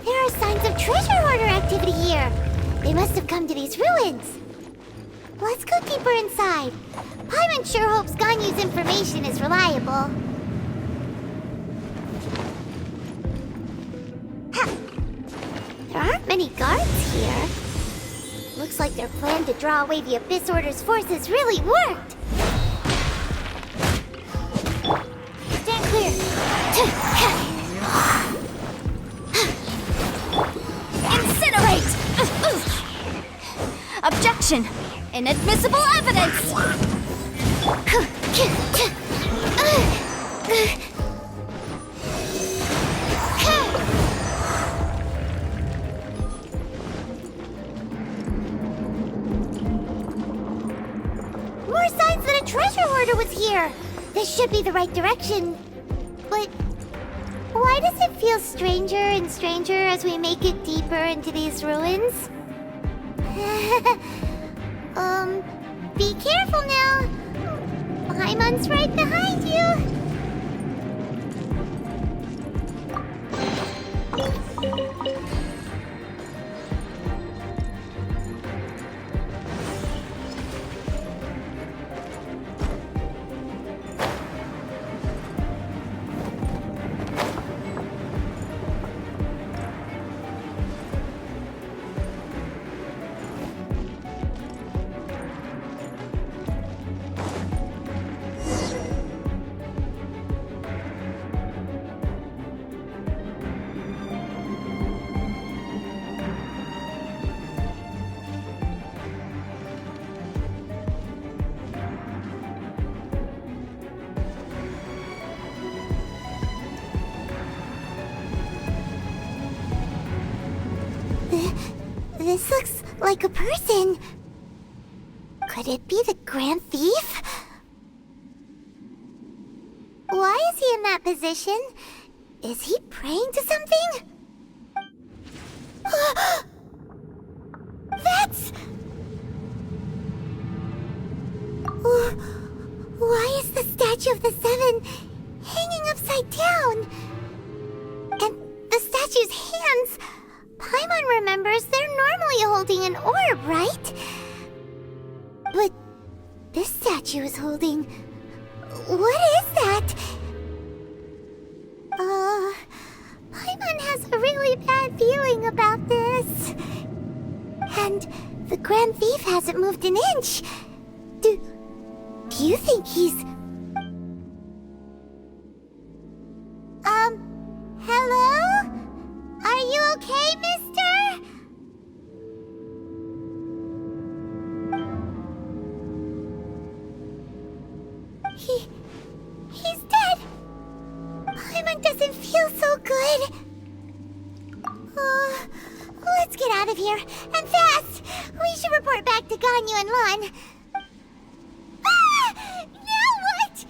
There are signs of treasure hoarder activity here. They must have come to these ruins. Let's go deeper inside. Paimon sure hopes Ganyu's information is reliable. Ha! There aren't many guards here. Looks like their plan to draw away the Abyss Order's forces really worked. Stand clear. Incinerate! Objection! Inadmissible evidence! More signs that a treasure hoarder was here. This should be the right direction. But why does it feel stranger and stranger as we make it deeper into these ruins? Be careful now. Paimon's right behind you. This looks like a person. Could it be the Grand Thief? Why is he in that position? Is he praying to something? That's... Why is the statue of the Seven hanging upside down? And the statue's hands... Paimon remembers they're normally holding an orb, right? But this statue is holding... What is that? Paimon has a really bad feeling about this. And the Grand Thief hasn't moved an inch. Do you think he's... Hello? Are you okay, mister? He's dead. Paimon doesn't feel so good. Let's get out of here, and fast! We should report back to Ganyu and Lan. Ah! Now what?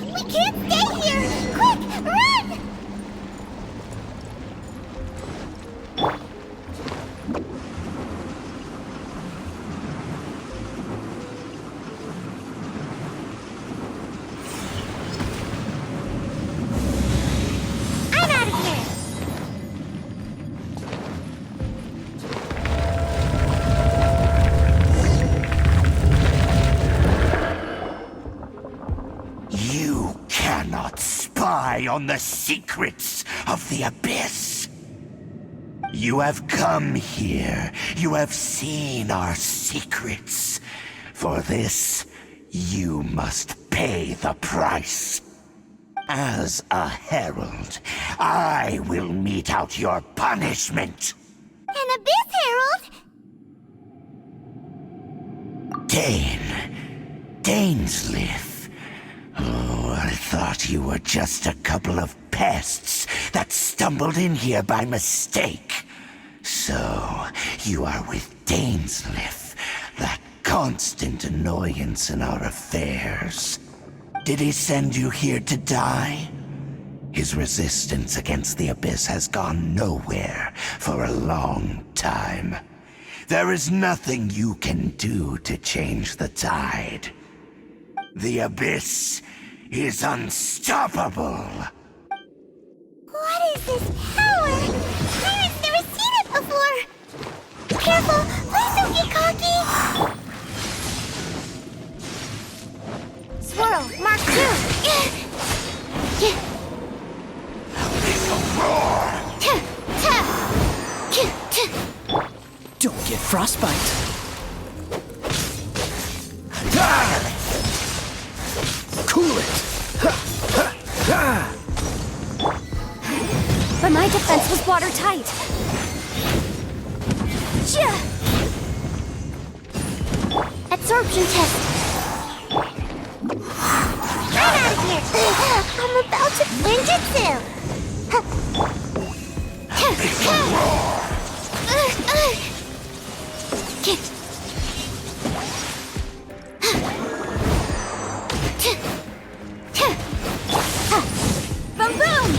We can't stay here! Quick, run! On the secrets of the Abyss. You have come here. You have seen our secrets. For this, you must pay the price. As a herald, I will mete out your punishment. An Abyss Herald? Dainsleif. Oh, I thought you were just a couple of pests that stumbled in here by mistake. So, you are with Dainsleif, that constant annoyance in our affairs. Did he send you here to die? His resistance against the Abyss has gone nowhere for a long time. There is nothing you can do to change the tide. The Abyss is unstoppable. What is this power? Tyrant's never seen it before. Careful, please don't get cocky. Swirl, Mark 2. Don't get frostbite. Cool it. But my defense was watertight. Absorption test. Get out of here! I'm about to ninjutsu! Boom boom!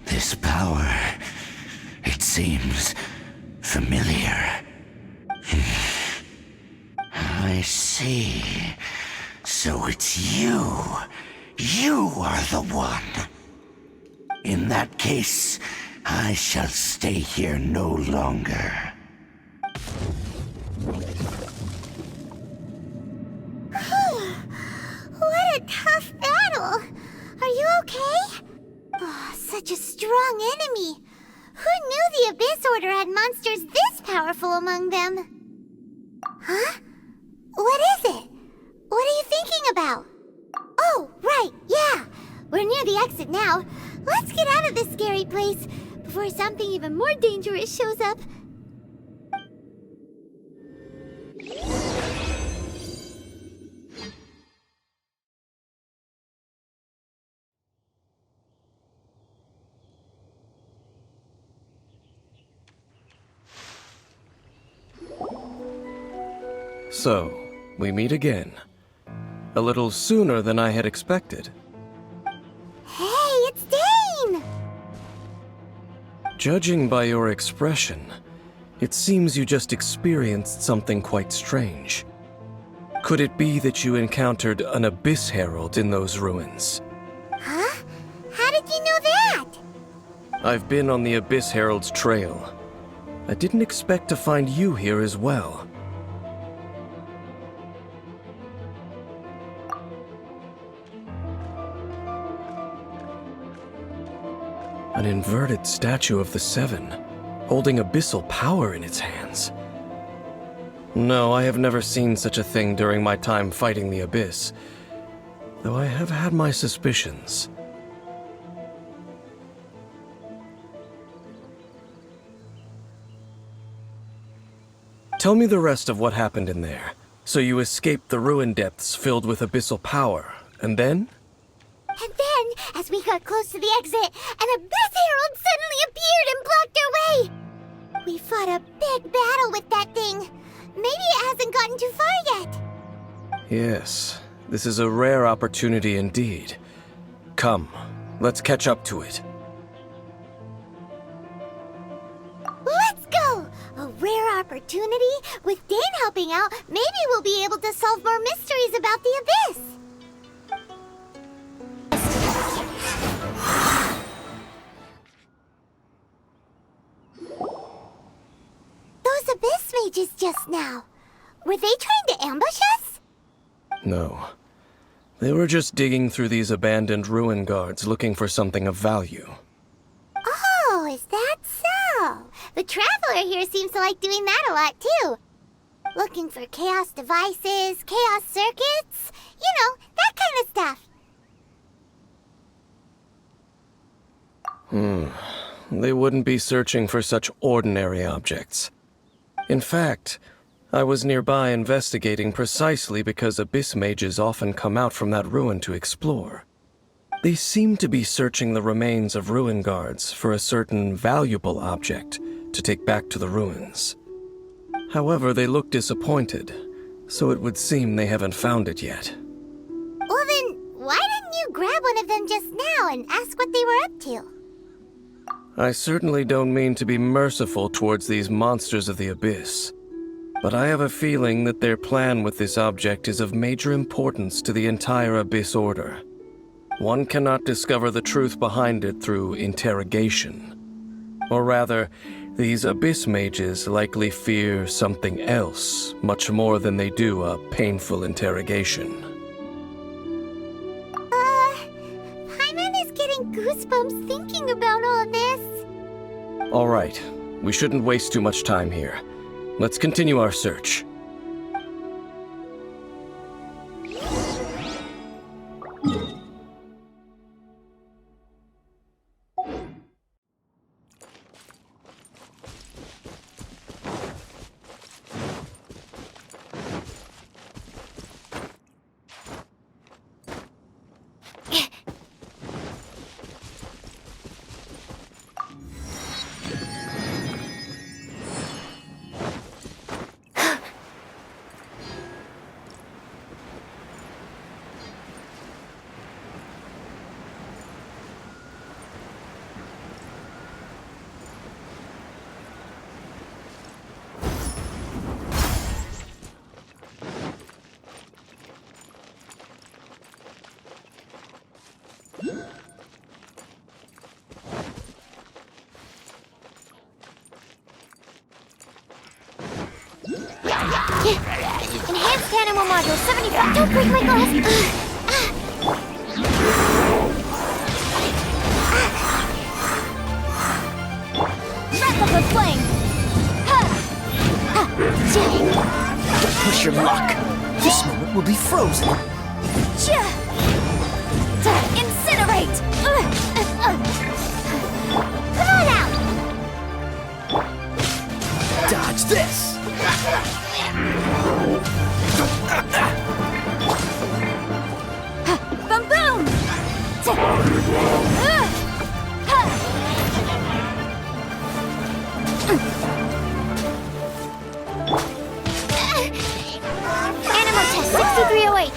This power, it seems familiar. I see. So it's you. You are the one. In that case, I shall stay here no longer. What a tough battle! Are you okay? Oh, such a strong enemy. Who knew the Abyss Order had monsters this powerful among them? Huh? What is it? What are you thinking about? Oh, right, yeah. We're near the exit now. Let's get out of this scary place before something even more dangerous shows up. So, we meet again. A little sooner than I had expected. Hey, it's Dane! Judging by your expression, it seems you just experienced something quite strange. Could it be that you encountered an Abyss Herald in those ruins? Huh? How did you know that? I've been on the Abyss Herald's trail. I didn't expect to find you here as well. An inverted statue of the Seven, holding abyssal power in its hands. No, I have never seen such a thing during my time fighting the Abyss, though I have had my suspicions. Tell me the rest of what happened in there. So you escaped the ruin depths filled with abyssal power, and then? And then, as we got close to the exit, an Abyss Herald suddenly appeared and blocked our way! We fought a big battle with that thing. Maybe it hasn't gotten too far yet. Yes, this is a rare opportunity indeed. Come, let's catch up to it. Let's go! A rare opportunity? With Dane helping out, maybe we'll be able to solve more mysteries about the Abyss. Those Abyss mages just now. Were they trying to ambush us? No. They were just digging through these abandoned ruin guards looking for something of value. Oh, is that so? The Traveler here seems to like doing that a lot, too. Looking for chaos devices, chaos circuits, you know, that kind of stuff. They wouldn't be searching for such ordinary objects. In fact, I was nearby investigating precisely because Abyss mages often come out from that ruin to explore. They seem to be searching the remains of ruin guards for a certain valuable object to take back to the ruins. However, they look disappointed, so it would seem they haven't found it yet. Well then, why didn't you grab one of them just now and ask what they were up to? I certainly don't mean to be merciful towards these monsters of the abyss, but I have a feeling that their plan with this object is of major importance to the entire Abyss Order. One cannot discover the truth behind it through interrogation. Or rather, these Abyss mages likely fear something else much more than they do a painful interrogation. Paimon is getting goosebumps thinking about all this. All right, we shouldn't waste too much time here. Let's continue our search. Enhanced animal module 75. Don't break my glass. Replica flame. Don't push your luck. This moment will be frozen. Incinerate. Come on out! Dodge this. Boom boom. Animal test 6308.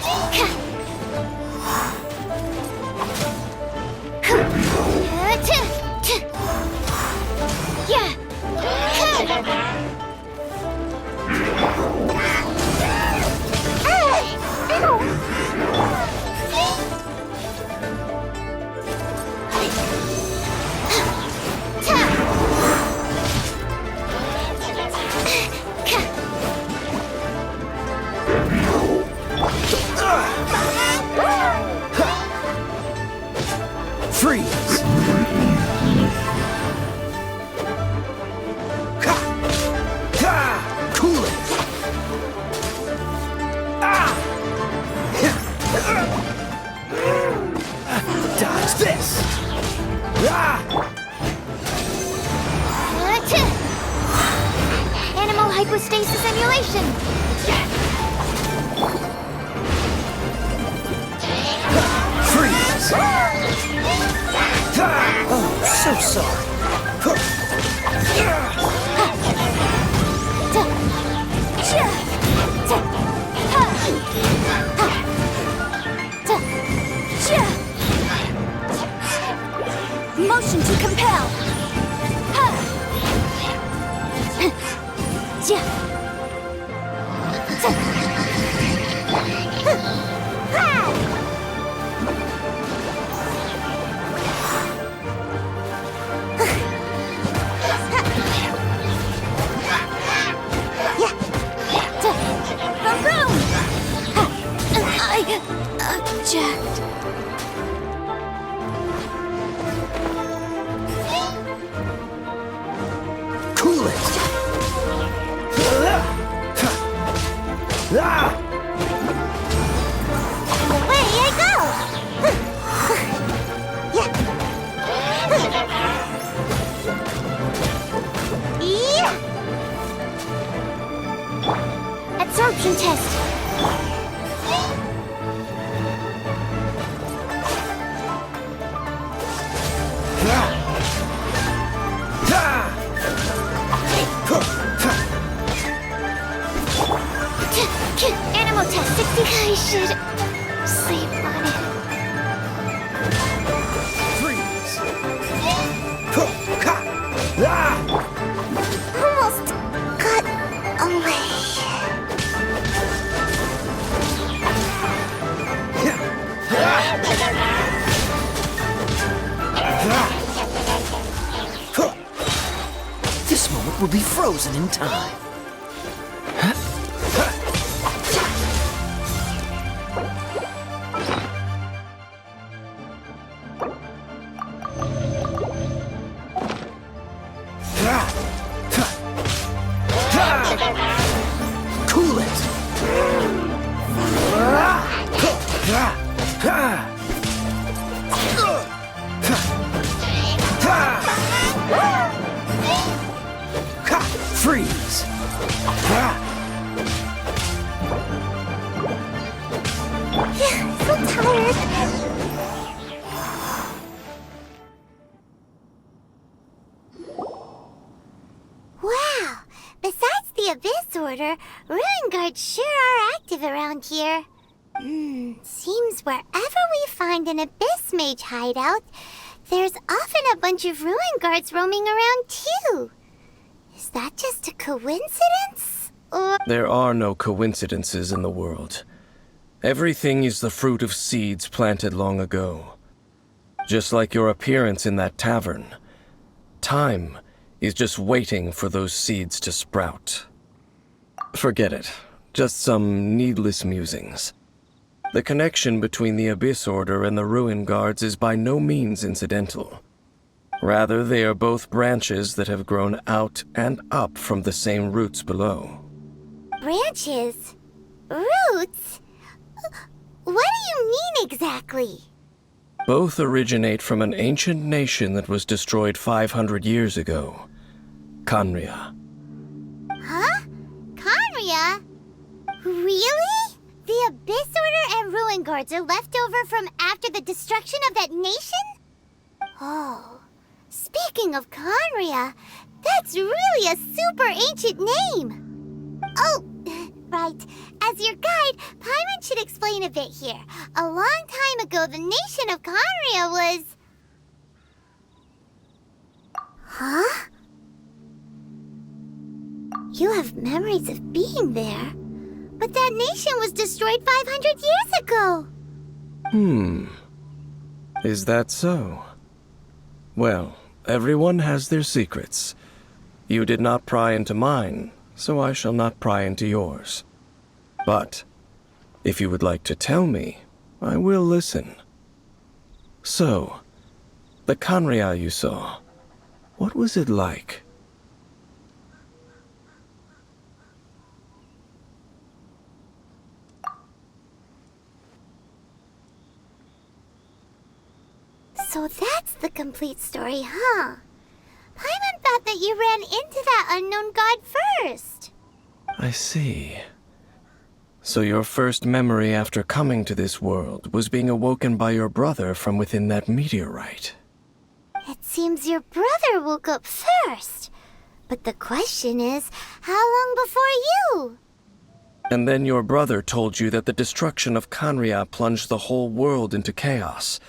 Freeze. Cool it. Dodge this. Animal hypostasis emulation. Freeze. Oh, so sorry. Motion to compel. Object. Cool it. Away I go! Absorption test. should sleep on it. Freeze! Ah! Almost got away. This moment will be frozen in time. Cool it! Freeze! So tired. Wow! Besides the Abyss Order, Ruin Guards sure are active around here. Seems wherever we find an Abyss Mage hideout, there's often a bunch of Ruin Guards roaming around too. Is that just a coincidence? Or... There are no coincidences in the world. Everything is the fruit of seeds planted long ago. Just like your appearance in that tavern. Time is just waiting for those seeds to sprout. Forget it. Just some needless musings. The connection between the Abyss Order and the Ruin Guards is by no means incidental. Rather, they are both branches that have grown out and up from the same roots below. Branches? Roots? What do you mean exactly? Both originate from an ancient nation that was destroyed 500 years ago. Khaenri'ah. Huh? Khaenri'ah? Really? The Abyss Order and Ruin Guards are left over from after the destruction of that nation? Oh, speaking of Khaenri'ah, that's really a super ancient name. Oh, right. As your guide, Paimon should explain a bit here. A long time ago, the nation of Khaenri'ah was... Huh? You have memories of being there. But that nation was destroyed 500 years ago. Is that so? Well, everyone has their secrets. You did not pry into mine, so I shall not pry into yours. But, if you would like to tell me, I will listen. So, the Khaenri'ah you saw, what was it like? So that's the complete story, huh? Paimon thought that you ran into that unknown god first. I see. So your first memory after coming to this world was being awoken by your brother from within that meteorite. It seems your brother woke up first. But the question is, how long before you? And then your brother told you that the destruction of Khaenri'ah plunged the whole world into chaos,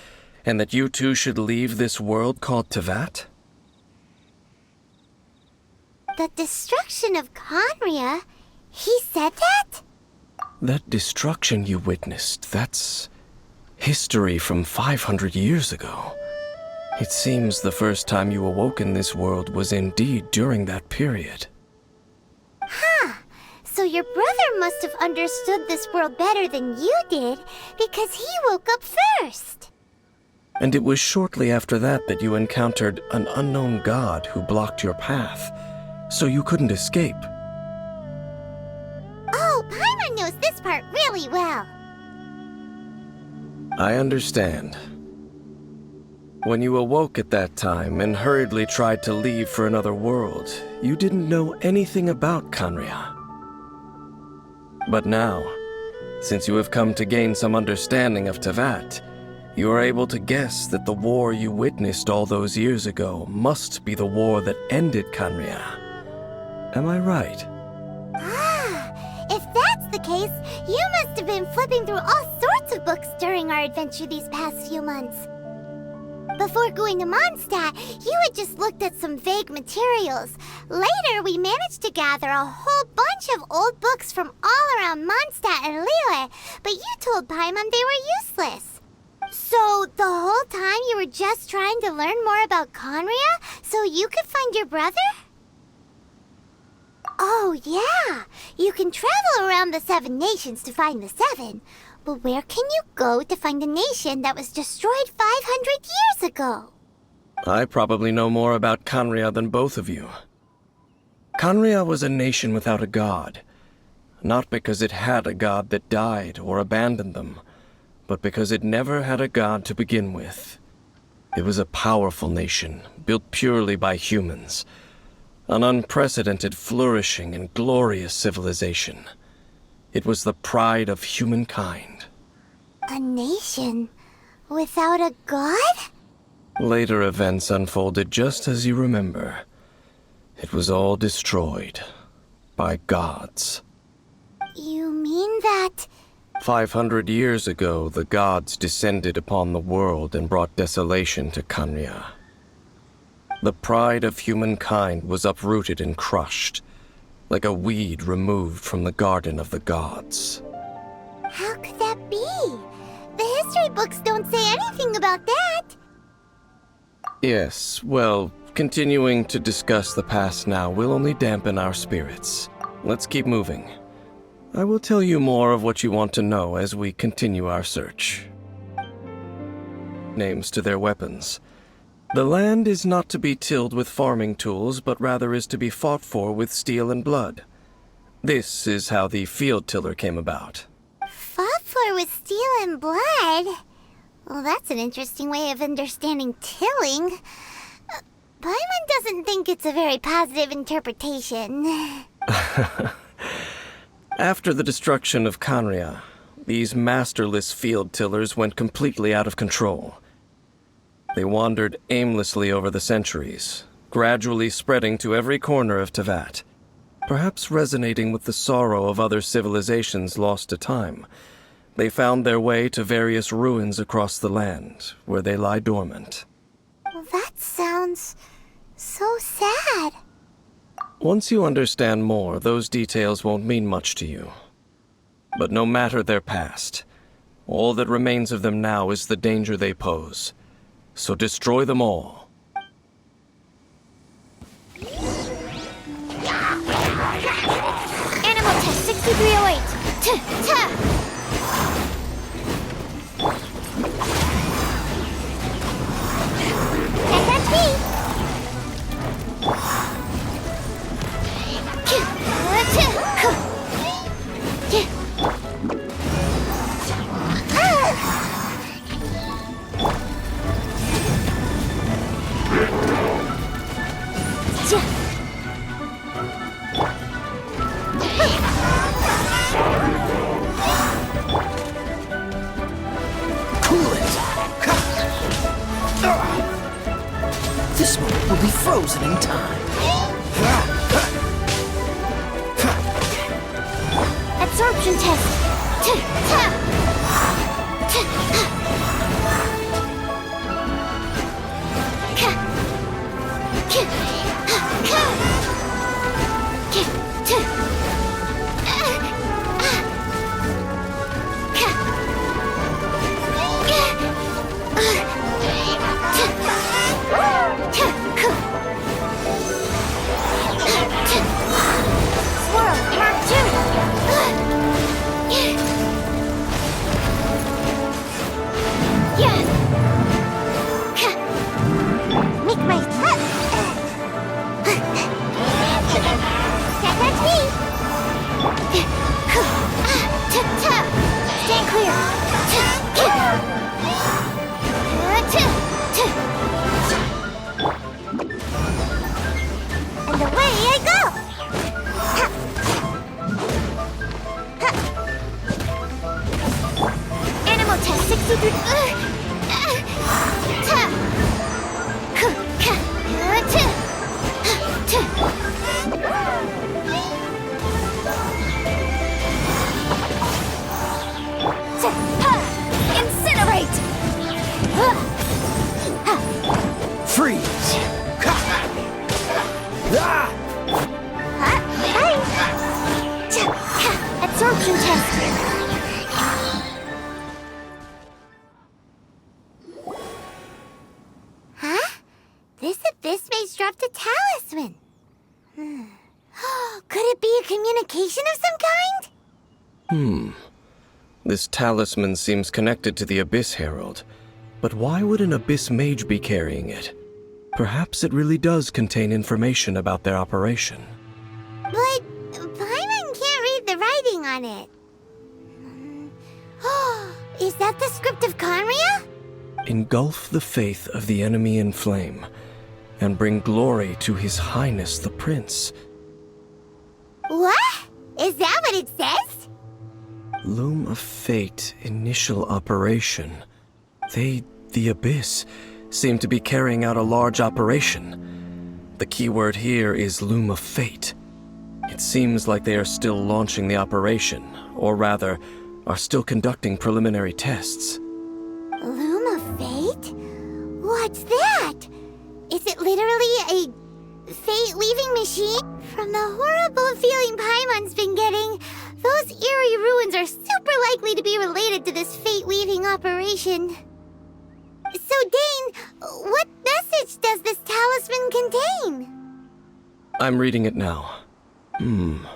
and that you two should leave this world called Teyvat? The destruction of Khaenri'ah? He said that? That destruction you witnessed, that's history from 500 years ago. It seems the first time you awoke in this world was indeed during that period. Huh. So your brother must have understood this world better than you did, because he woke up first. And it was shortly after that that you encountered an unknown god who blocked your path, so you couldn't escape. Oh, Paimon knows this part really well. I understand. When you awoke at that time and hurriedly tried to leave for another world, you didn't know anything about Khaenri'ah. But now, since you have come to gain some understanding of Teyvat, you are able to guess that the war you witnessed all those years ago must be the war that ended Khaenri'ah. Am I right? Ah, if that's the case, you must have been flipping through all sorts of books during our adventure these past few months. Before going to Mondstadt, you had just looked at some vague materials. Later, we managed to gather a whole bunch of old books from all around Mondstadt and Liyue, but you told Paimon they were useless. So, the whole time you were just trying to learn more about Conria so you could find your brother? Oh, yeah. You can travel around the 7 nations to find the 7. But where can you go to find a nation that was destroyed 500 years ago? I probably know more about Conria than both of you. Conria was a nation without a god. Not because it had a god that died or abandoned them, but because it never had a god to begin with. It was a powerful nation, built purely by humans. An unprecedented, flourishing, and glorious civilization. It was the pride of humankind. A nation without a god? Later events unfolded just as you remember. It was all destroyed by gods. You mean that... 500 years ago, the gods descended upon the world and brought desolation to Conria. The pride of humankind was uprooted and crushed, like a weed removed from the garden of the gods. How could that be? The history books don't say anything about that. Yes, well, continuing to discuss the past now will only dampen our spirits. Let's keep moving. I will tell you more of what you want to know as we continue our search. Names to their weapons. The land is not to be tilled with farming tools, but rather is to be fought for with steel and blood. This is how the field tiller came about. Fought for with steel and blood? Well, that's an interesting way of understanding tilling. Paimon doesn't think it's a very positive interpretation. After the destruction of Conria, these masterless field tillers went completely out of control. They wandered aimlessly over the centuries, gradually spreading to every corner of Teyvat, perhaps resonating with the sorrow of other civilizations lost to time. They found their way to various ruins across the land, where they lie dormant. Well, that sounds so sad. Once you understand more, those details won't mean much to you. But no matter their past, all that remains of them now is the danger they pose. So destroy them all. Animal test 6308. That's me. Cool it! This moment will be frozen in time. Absorption test. Swirl, Mark 2. Make my That's me. Stand clear. And away I go. Animal test 63. This mage dropped a talisman. Could it be a communication of some kind? This talisman seems connected to the Abyss Herald. But why would an Abyss mage be carrying it? Perhaps it really does contain information about their operation. But Paimon can't read the writing on it. Is that the script of Conria? Engulf the faith of the enemy in flame, and bring glory to His Highness the Prince. What? Is that what it says? Loom of Fate, initial operation. They, the Abyss, seem to be carrying out a large operation. The keyword here is Loom of Fate. It seems like they are still launching the operation, or rather, are still conducting preliminary tests. Loom of Fate? What's that? Is it literally a fate-weaving machine? From the horrible feeling Paimon's been getting, those eerie ruins are super likely to be related to this fate-weaving operation. So, Dane, what message does this talisman contain? I'm reading it now. An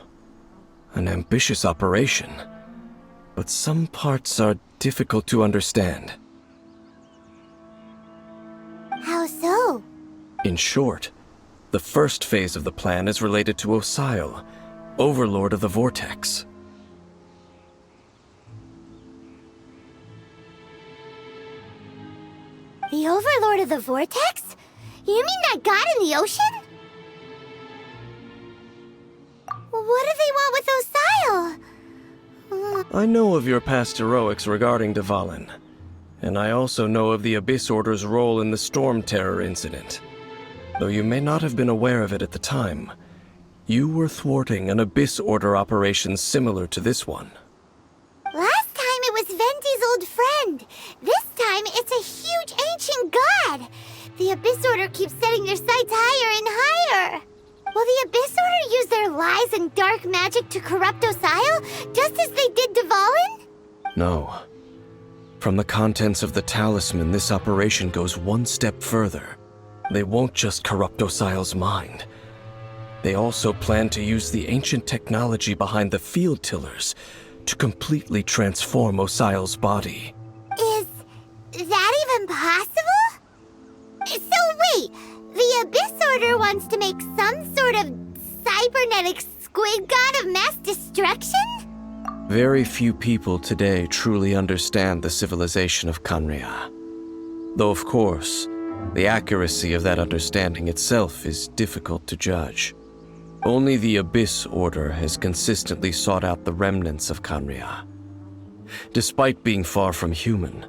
ambitious operation. But some parts are difficult to understand. How so? In short, the first phase of the plan is related to Osile, Overlord of the Vortex. The Overlord of the Vortex? You mean that god in the ocean? What do they want with Osile? I know of your past heroics regarding Dvalin, and I also know of the Abyss Order's role in the Storm Terror incident. Though you may not have been aware of it at the time, you were thwarting an Abyss Order operation similar to this one. Last time it was Venti's old friend. This time it's a huge ancient god. The Abyss Order keeps setting their sights higher and higher. Will the Abyss Order use their lies and dark magic to corrupt Osile, just as they did Dvalin? No. From the contents of the talisman, this operation goes one step further. They won't just corrupt Osile's mind. They also plan to use the ancient technology behind the field tillers to completely transform Osile's body. Is that even possible? So wait, the Abyss Order wants to make some sort of cybernetic squid god of mass destruction? Very few people today truly understand the civilization of Conria. Though of course, the accuracy of that understanding itself is difficult to judge. Only the Abyss Order has consistently sought out the remnants of Conria. Despite being far from human,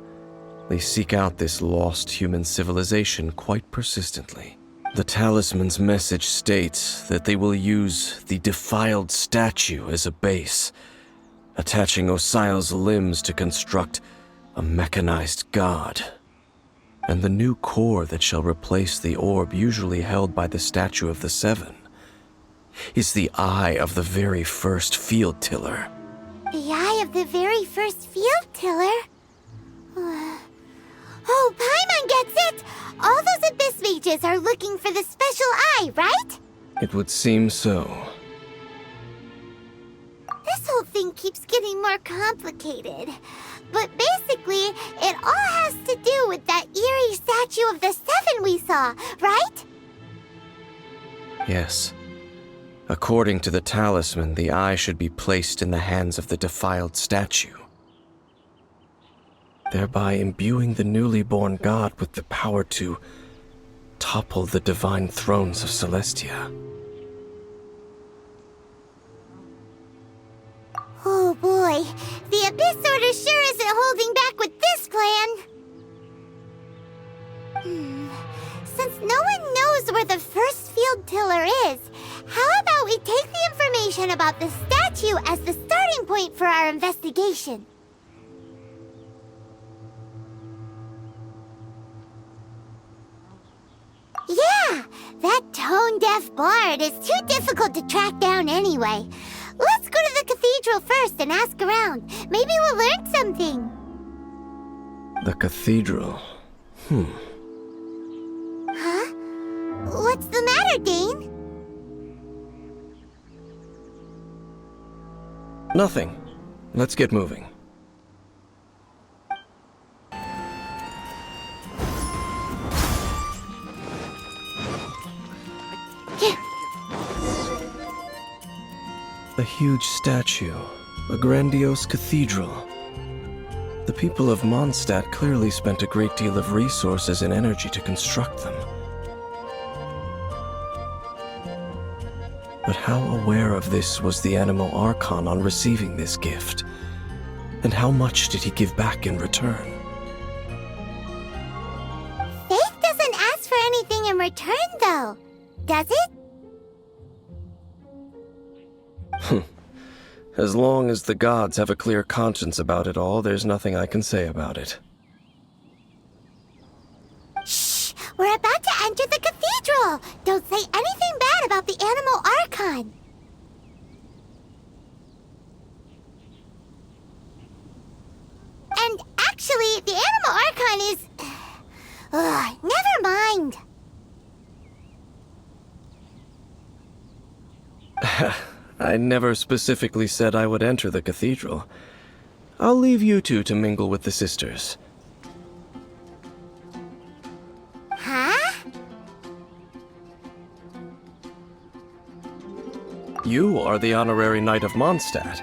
they seek out this lost human civilization quite persistently. The talisman's message states that they will use the defiled statue as a base, attaching Osile's limbs to construct a mechanized god. And the new core that shall replace the orb usually held by the Statue of the Seven is the eye of the very first field tiller. The eye of the very first field tiller? Oh, Paimon gets it! All those Abyss mages are looking for the special eye, right? It would seem so. This whole thing keeps getting more complicated. But basically, it all has to do with that eerie Statue of the Seven we saw, right? Yes. According to the talisman, the eye should be placed in the hands of the defiled statue, thereby imbuing the newly born god with the power to topple the divine thrones of Celestia. Oh boy, the Abyss Order sure isn't holding back with this plan. Since no one knows where the first field tiller is, how about we take the information about the statue as the starting point for our investigation? Yeah, that tone-deaf bard is too difficult to track down anyway. Let's go to the cathedral first and ask around. Maybe we'll learn something. The cathedral. Huh? What's the matter, Dane? Nothing. Let's get moving. A huge statue, a grandiose cathedral. The people of Mondstadt clearly spent a great deal of resources and energy to construct them. But how aware of this was the Animal Archon on receiving this gift? And how much did he give back in return? Faith doesn't ask for anything in return, though, does it? As long as the gods have a clear conscience about it all, there's nothing I can say about it. Shh! We're about to enter the cathedral! Don't say anything bad about the Animal Archon! And actually, the Animal Archon is... never mind! I never specifically said I would enter the cathedral. I'll leave you two to mingle with the sisters. Huh? You are the honorary knight of Mondstadt.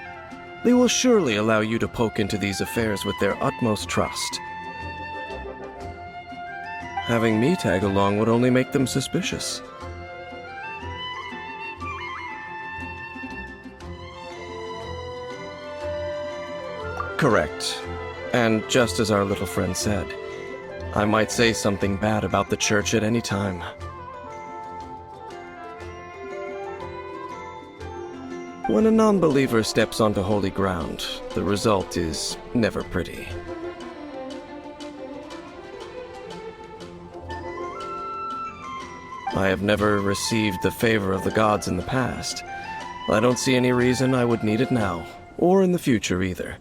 They will surely allow you to poke into these affairs with their utmost trust. Having me tag along would only make them suspicious. Correct. And just as our little friend said, I might say something bad about the church at any time. When a non-believer steps onto holy ground, the result is never pretty. I have never received the favor of the gods in the past. I don't see any reason I would need it now, or in the future either.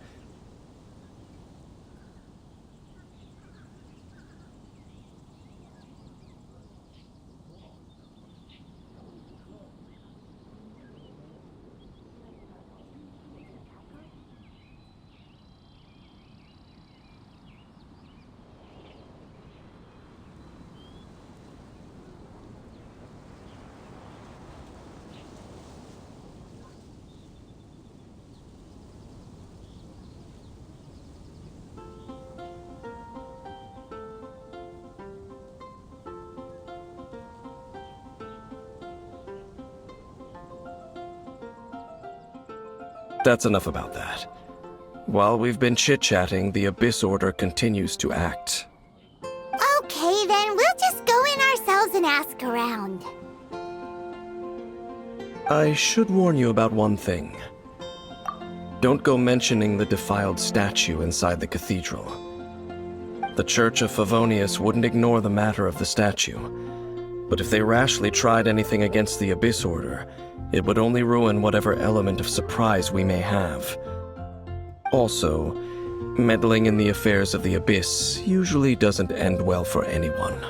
That's enough about that. While we've been chit-chatting, the Abyss Order continues to act. Okay, then we'll just go in ourselves and ask around. I should warn you about one thing. Don't go mentioning the defiled statue inside the cathedral. The Church of Favonius wouldn't ignore the matter of the statue, but if they rashly tried anything against the Abyss Order, it would only ruin whatever element of surprise we may have. Also, meddling in the affairs of the Abyss usually doesn't end well for anyone.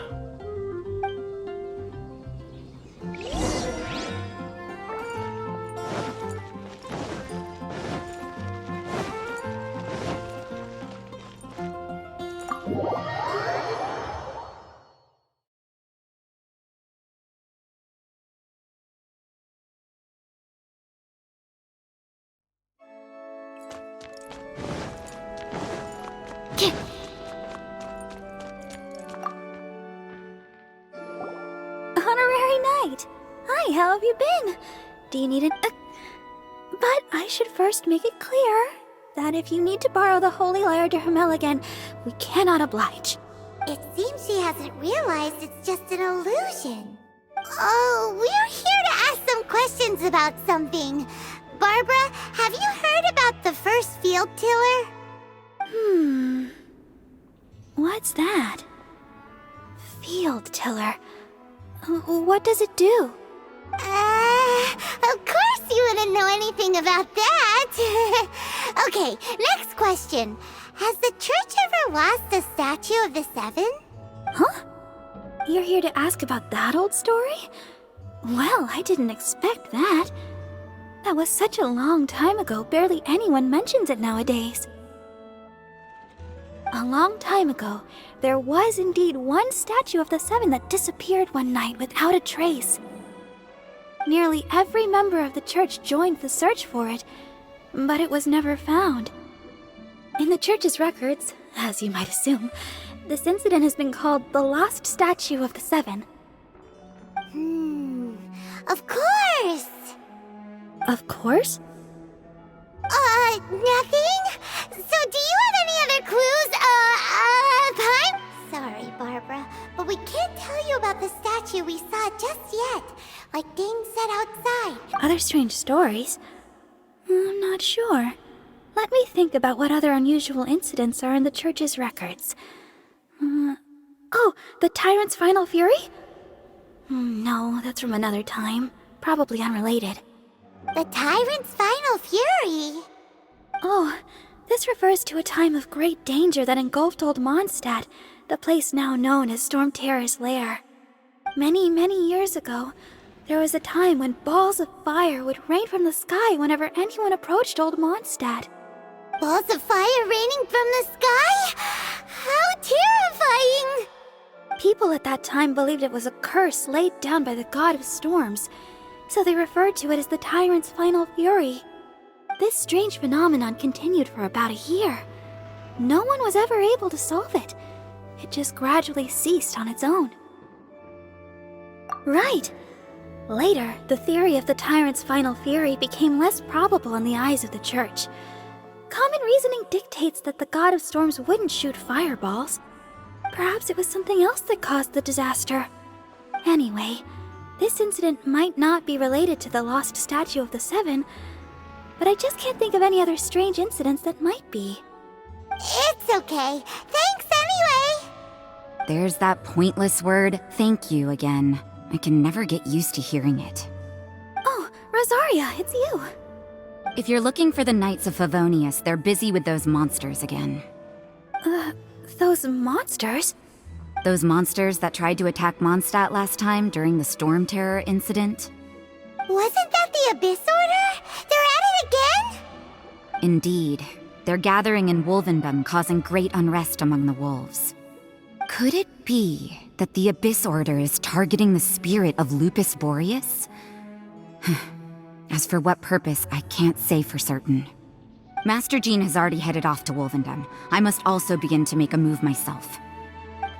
Honorary Knight! Hi, how have you been? Do you need an... But I should first make it clear that if you need to borrow the Holy Lyre to Hermel again, we cannot oblige. It seems she hasn't realized it's just an illusion. Oh, we're here to ask some questions about something. Barbara, have you heard about the first field tiller? What's that? Field tiller. What does it do? Of course you wouldn't know anything about that. Okay, next question. Has the church ever lost a statue of the Seven? Huh? You're here to ask about that old story? Well, I didn't expect that. That was such a long time ago, barely anyone mentions it nowadays. A long time ago, there was indeed one statue of the Seven that disappeared one night without a trace. Nearly every member of the church joined the search for it, but it was never found. In the church's records, as you might assume, this incident has been called the Lost Statue of the Seven. Of course! Of course? Nothing? So do you have any other clues, Paim? Sorry, Barbara, but we can't tell you about the statue we saw just yet, like Dane said outside. Other strange stories? I'm not sure. Let me think about what other unusual incidents are in the church's records. Oh, the Tyrant's final fury? No, that's from another time. Probably unrelated. The Tyrant's final fury? Oh, this refers to a time of great danger that engulfed Old Mondstadt, the place now known as Storm Terror's lair. Many, many years ago, there was a time when balls of fire would rain from the sky whenever anyone approached Old Mondstadt. Balls of fire raining from the sky? How terrifying! People at that time believed it was a curse laid down by the god of storms, so they referred to it as the Tyrant's final fury. This strange phenomenon continued for about a year. No one was ever able to solve it. It just gradually ceased on its own. Right. Later, the theory of the Tyrant's final fury became less probable in the eyes of the church. Common reasoning dictates that the god of storms wouldn't shoot fireballs. Perhaps it was something else that caused the disaster. Anyway, this incident might not be related to the lost statue of the Seven, but I just can't think of any other strange incidents that might be. It's okay. Thanks anyway! There's that pointless word, thank you, again. I can never get used to hearing it. Oh, Rosaria, it's you. If you're looking for the Knights of Favonius, they're busy with those monsters again. Those monsters? Those monsters that tried to attack Mondstadt last time during the Storm Terror incident? Wasn't that the Abyss Order? They're at it again? Indeed. They're gathering in Wolvendom, causing great unrest among the wolves. Could it be that the Abyss Order is targeting the spirit of Lupus Boreas? As for what purpose, I can't say for certain. Master Jean has already headed off to Wolvendom. I must also begin to make a move myself. Then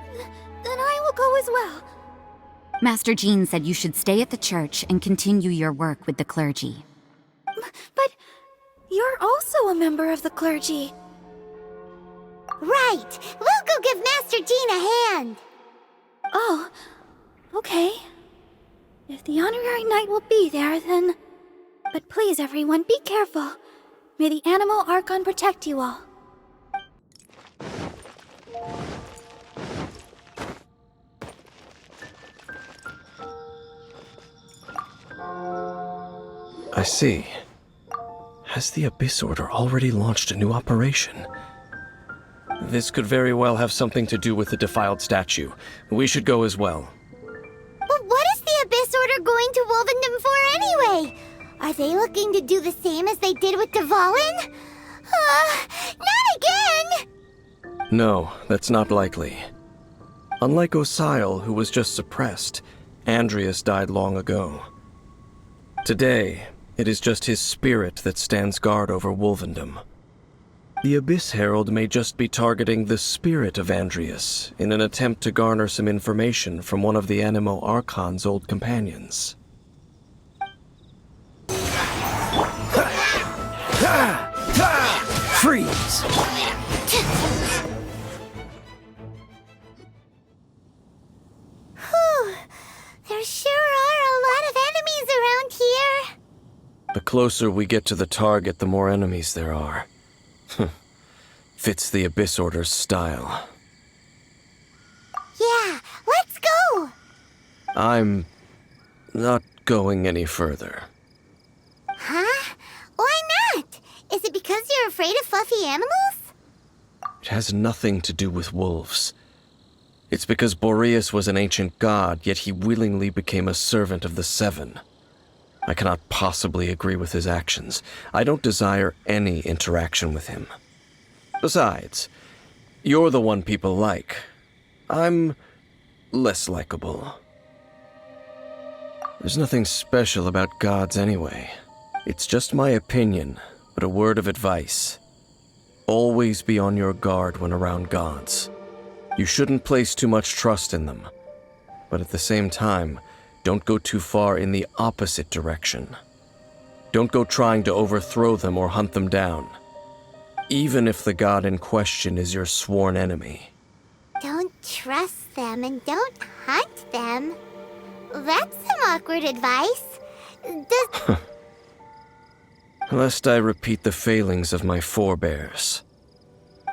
I will go as well. Master Jean said you should stay at the church and continue your work with the clergy. But you're also a member of the clergy. Right! We'll go give Master Jean a hand! Oh, okay. If the honorary knight will be there, then... But please, everyone, be careful. May the Animal Archon protect you all. I see. Has the Abyss Order already launched a new operation? This could very well have something to do with the defiled statue. We should go as well. But what is the Abyss Order going to Wolvendom for anyway? Are they looking to do the same as they did with Dvalin? Not again! No, that's not likely. Unlike Osile, who was just suppressed, Andreas died long ago. Today, it is just his spirit that stands guard over Wolvendom. The Abyss Herald may just be targeting the spirit of Andreas in an attempt to garner some information from one of the Animo Archon's old companions. Freeze! Whew. There sure are a lot of enemies around here. The closer we get to the target, the more enemies there are. Fits the Abyss Order's style. Yeah, let's go! I'm not going any further. Huh? Why not? Is it because you're afraid of fluffy animals? It has nothing to do with wolves. It's because Boreas was an ancient god, yet he willingly became a servant of the Seven. I cannot possibly agree with his actions. I don't desire any interaction with him. Besides, you're the one people like. I'm less likable. There's nothing special about gods anyway. It's just my opinion, but a word of advice. Always be on your guard when around gods. You shouldn't place too much trust in them, but at the same time, don't go too far in the opposite direction. Don't go trying to overthrow them or hunt them down, even if the god in question is your sworn enemy. Don't trust them and don't hunt them. That's some awkward advice. Lest I repeat the failings of my forebears,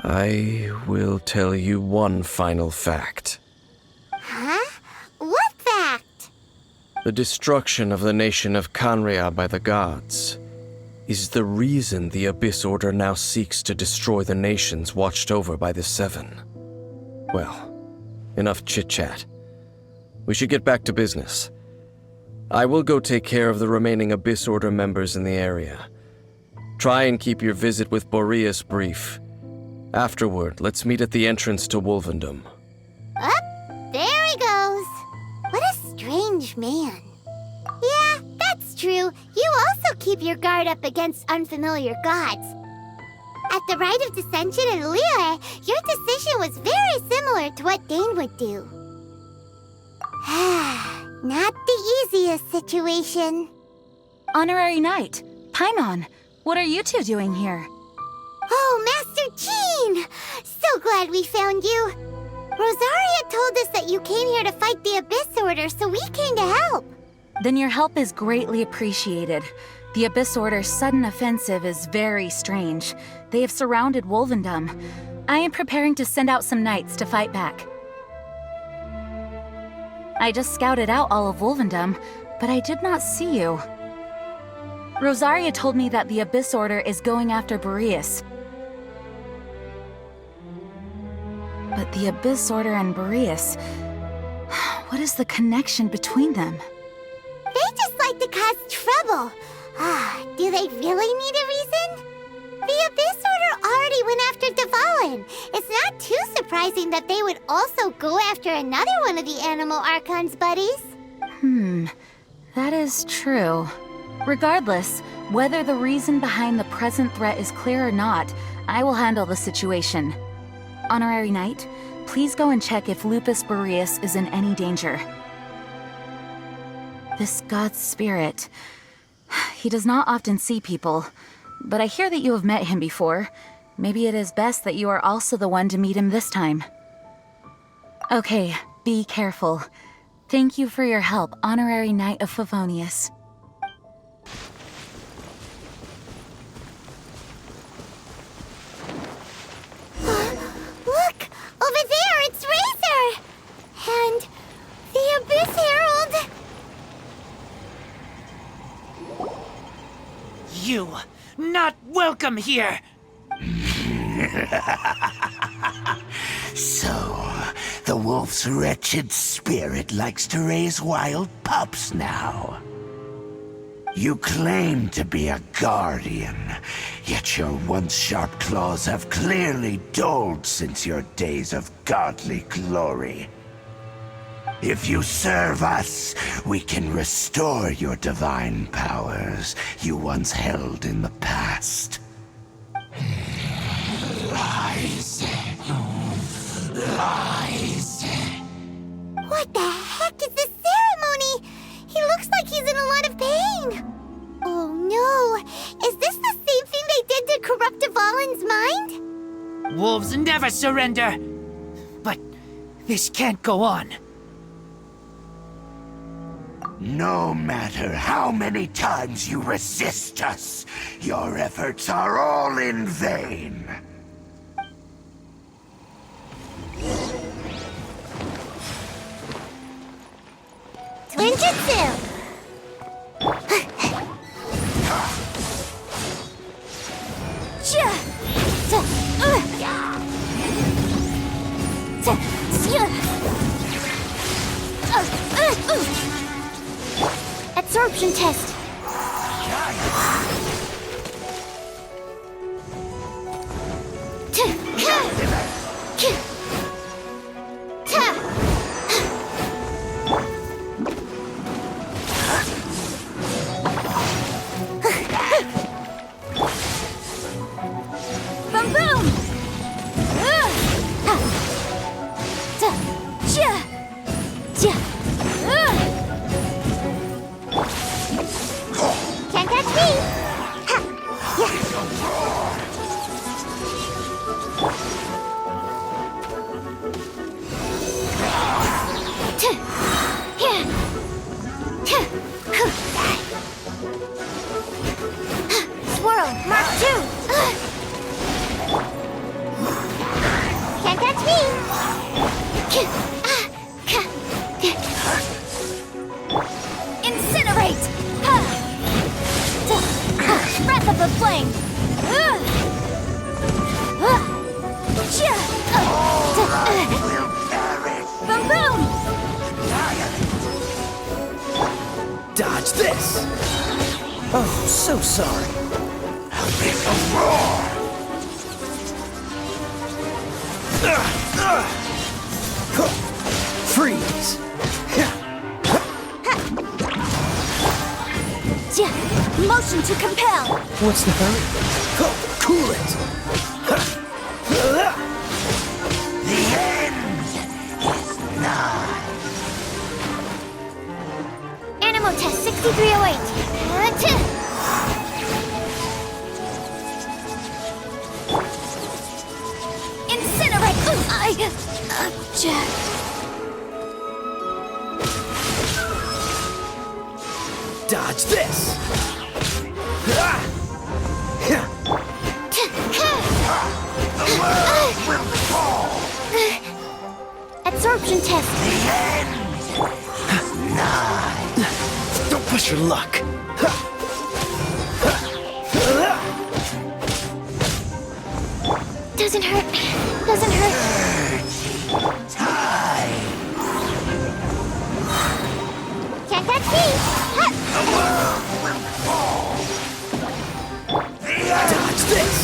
I will tell you one final fact. Huh? What fact? The destruction of the nation of Canria by the gods is the reason the Abyss Order now seeks to destroy the nations watched over by the Seven. Well, enough chit-chat. We should get back to business. I will go take care of the remaining Abyss Order members in the area. Try and keep your visit with Boreas brief. Afterward, let's meet at the entrance to Wolvendom. There he goes. What a strange man. Yeah, that's true. You also keep your guard up against unfamiliar gods. At the Rite of Dissension in Liyue, your decision was very similar to what Dane would do. Not the easiest situation. Honorary Knight, Paimon, what are you two doing here? Oh, Master Jean! So glad we found you. Rosaria told us that you came here to fight the Abyss Order, so we came to help. Then your help is greatly appreciated. The Abyss Order's sudden offensive is very strange. They have surrounded Wolvendom. I am preparing to send out some knights to fight back. I just scouted out all of Wolvendom, but I did not see you. Rosaria told me that the Abyss Order is going after Boreas. But the Abyss Order and Boreas... what is the connection between them? They just like to cause trouble. Do they really need a reason? The Abyss Order already went after Dvalin. It's not too surprising that they would also go after another one of the Animal Archon's buddies. That is true. Regardless, whether the reason behind the present threat is clear or not, I will handle the situation. Honorary Knight, please go and check if Lupus Boreas is in any danger. This god's spirit... he does not often see people, but I hear that you have met him before. Maybe it is best that you are also the one to meet him this time. Okay, be careful. Thank you for your help, Honorary Knight of Favonius. Look! Over there, it's Razor! And the Abyss Herald! You, not welcome here! So, the wolf's wretched spirit likes to raise wild pups now. You claim to be a guardian, yet your once sharp claws have clearly dulled since your days of godly glory. If you serve us, we can restore your divine powers you once held in the past. Lies. Lies. What the heck is this ceremony? He looks like he's in a lot of pain. Oh no, is this the same thing they did to corrupt Dvalin's mind? Wolves never surrender! But this can't go on. No matter how many times you resist us, your efforts are all in vain. Twinjutsu! Absorption test. Boom boom! Can't catch me! Swirl, Mark 2! Can't catch me! Incinerate! Breath of the flame! Boom boom! Dodge this! Oh, so sorry. Freeze! Motion to compel! What's the hurry? Cool it! The end is nigh. Animal test 6308. Incinerate! Dodge this! Absorption test. The end is nigh. Don't push your luck! Doesn't hurt. Doesn't hurt. Time. Can't catch me. The world will fall. The end Dodge this!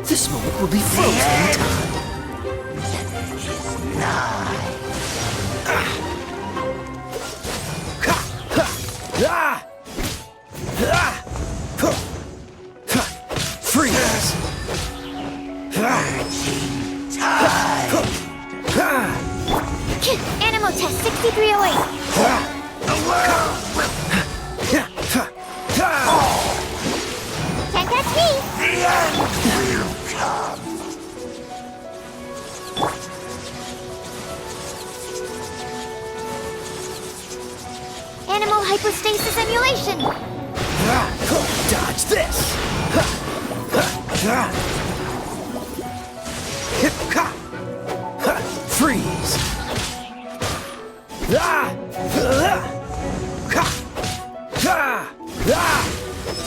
This moment will be frozen in time. is nigh. Freeze! Animal test 6308. The world will Can't catch me. The end will come. Animal hypostasis emulation. Dodge this! Freeze!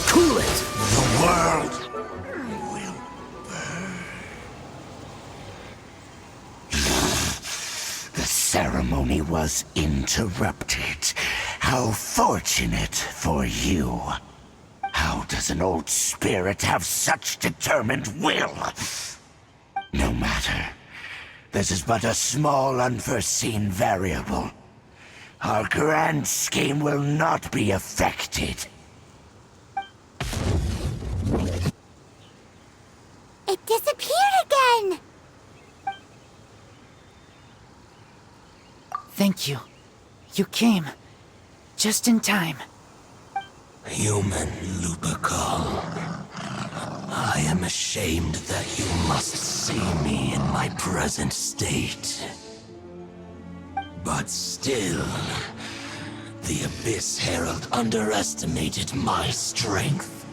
Cool it! The world will burn. The ceremony was interrupted. How fortunate for you. How does an old spirit have such determined will? No matter. This is but a small unforeseen variable. Our grand scheme will not be affected. It disappeared again. Thank you. You came. Just in time. Human Lupercal, I am ashamed that you must see me in my present state. But still, the Abyss Herald underestimated my strength.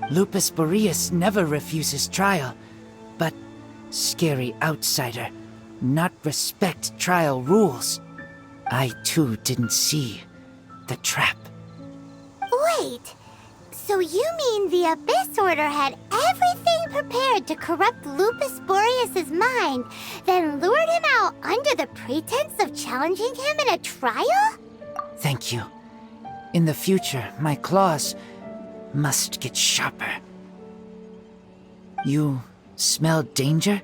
Lupus Boreas never refuses trial, but scary outsider, not respect trial rules. I too didn't see the trap. Wait. So you mean the Abyss Order had everything prepared to corrupt Lupus Boreas's mind, then lured him out under the pretense of challenging him in a trial? Thank you. In the future, my claws must get sharper. You smelled danger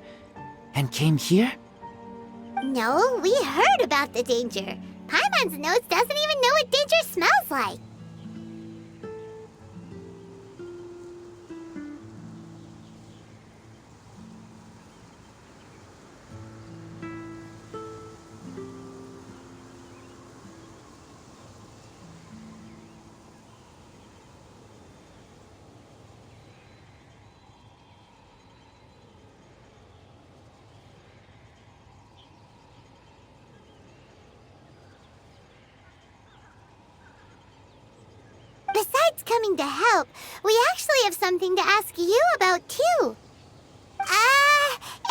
and came here? No, we heard about the danger. Paimon's nose doesn't even know what danger smells like. Besides coming to help, we actually have something to ask you about, too.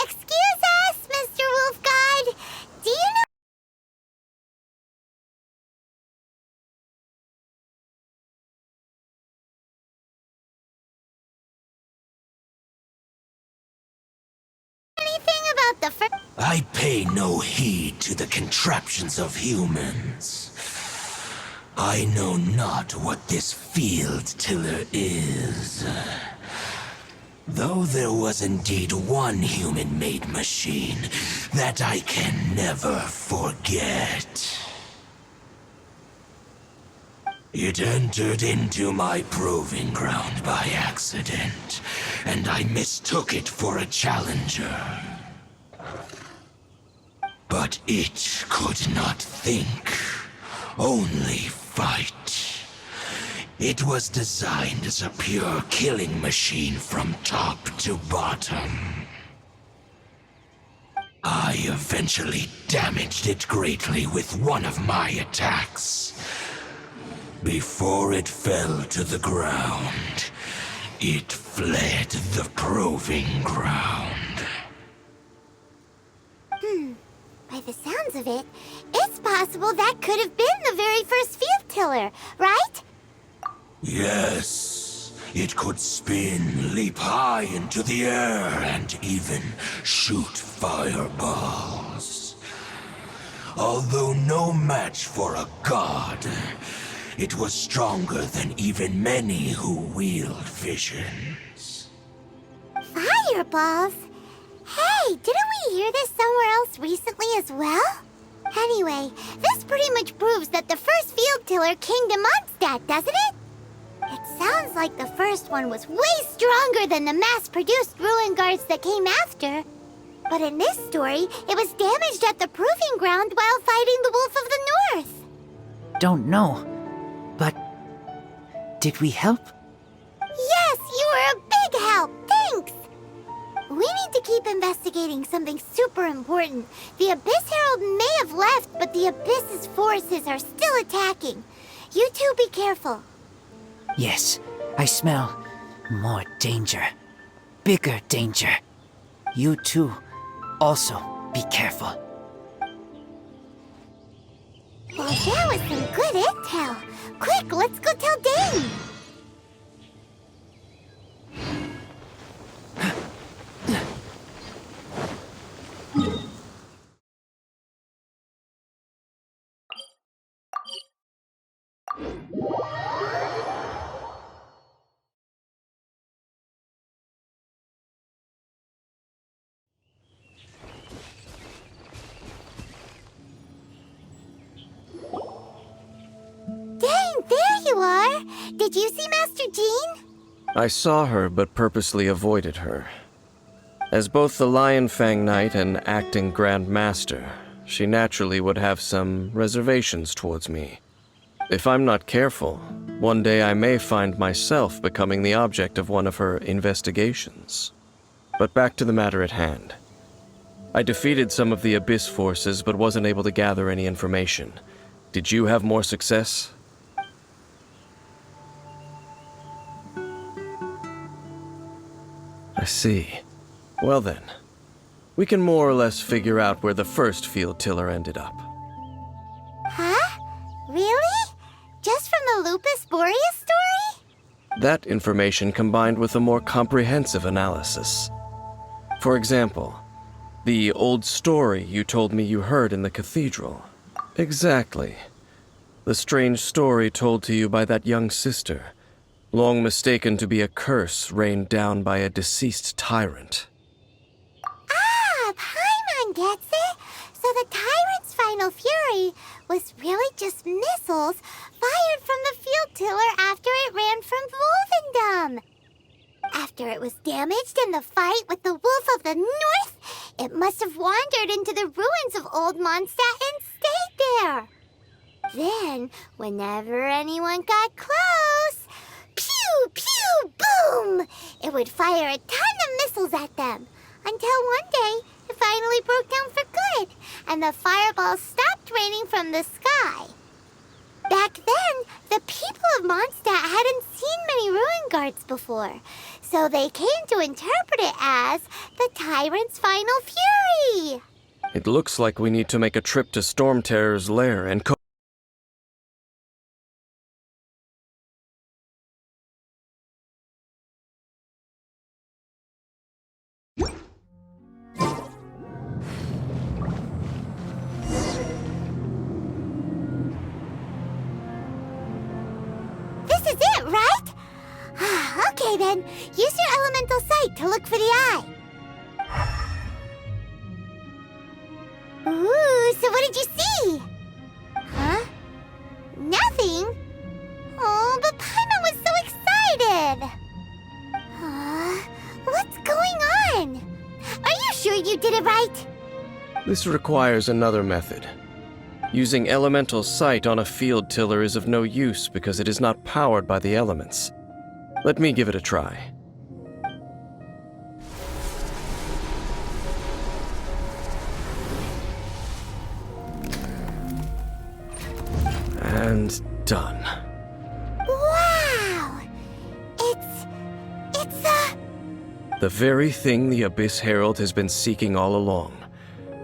Excuse us, Mr. Wolf Guide. Do you know anything about the first... I pay no heed to the contraptions of humans. I know not what this field tiller is. Though there was indeed one human-made machine that I can never forget. It entered into my proving ground by accident, and I mistook it for a challenger. But it could not think, only fight. It was designed as a pure killing machine from top to bottom. I eventually damaged it greatly with one of my attacks. Before it fell to the ground, it fled the proving ground. By the sounds of it, it's possible that could have been the very first field tiller, right? Yes, it could spin, leap high into the air, and even shoot fireballs. Although no match for a god, it was stronger than even many who wield visions. Fireballs? Hey, didn't we hear this somewhere else recently as well? Anyway, this pretty much proves that the first field tiller came to Mondstadt, doesn't it? It sounds like the first one was way stronger than the mass-produced ruin guards that came after. But in this story, it was damaged at the proving ground while fighting the Wolf of the North. Don't know, but did we help? Yes, you were a big help. Thanks. We need to keep investigating something super important. The Abyss Herald may have left, but the Abyss's forces are still attacking. You two be careful. Yes, I smell more danger. Bigger danger. You too, also be careful. Well, that was some good intel. Quick, let's go tell Dane. There you are! Did you see Master Jean? I saw her, but purposely avoided her. As both the Lion Fang Knight and acting Grand Master, she naturally would have some reservations towards me. If I'm not careful, one day I may find myself becoming the object of one of her investigations. But back to the matter at hand. I defeated some of the Abyss forces, but wasn't able to gather any information. Did you have more success? I see. Well then, we can more or less figure out where the first field tiller ended up. Huh? Really? Just from the Lupus Boreas story? That information combined with a more comprehensive analysis. For example, the old story you told me you heard in the Cathedral. Exactly. The strange story told to you by that young sister, long mistaken to be a curse rained down by a deceased tyrant. Ah, Paimon gets it! So the Tyrant's final fury was really just missiles fired from the field tiller after it ran from Wolvendom. After it was damaged in the fight with the Wolf of the North, it must have wandered into the ruins of Old Mondstadt and stayed there. Then, whenever anyone got close, pew, pew, boom! It would fire a ton of missiles at them, until one day it finally broke down for good, and the fireballs stopped raining from the sky. Back then, the people of Mondstadt hadn't seen many ruin guards before, so they came to interpret it as the Tyrant's final fury. It looks like we need to make a trip to Storm Terror's lair and This is it, right? Okay then, use your elemental sight to look for the eye. Ooh, so what did you see? Huh? Nothing? Oh, but Paimon was so excited. What's going on? Are you sure you did it right? This requires another method. Using elemental sight on a field tiller is of no use because it is not powered by the elements. Let me give it a try. And done. Wow! It's The very thing the Abyss Herald has been seeking all along.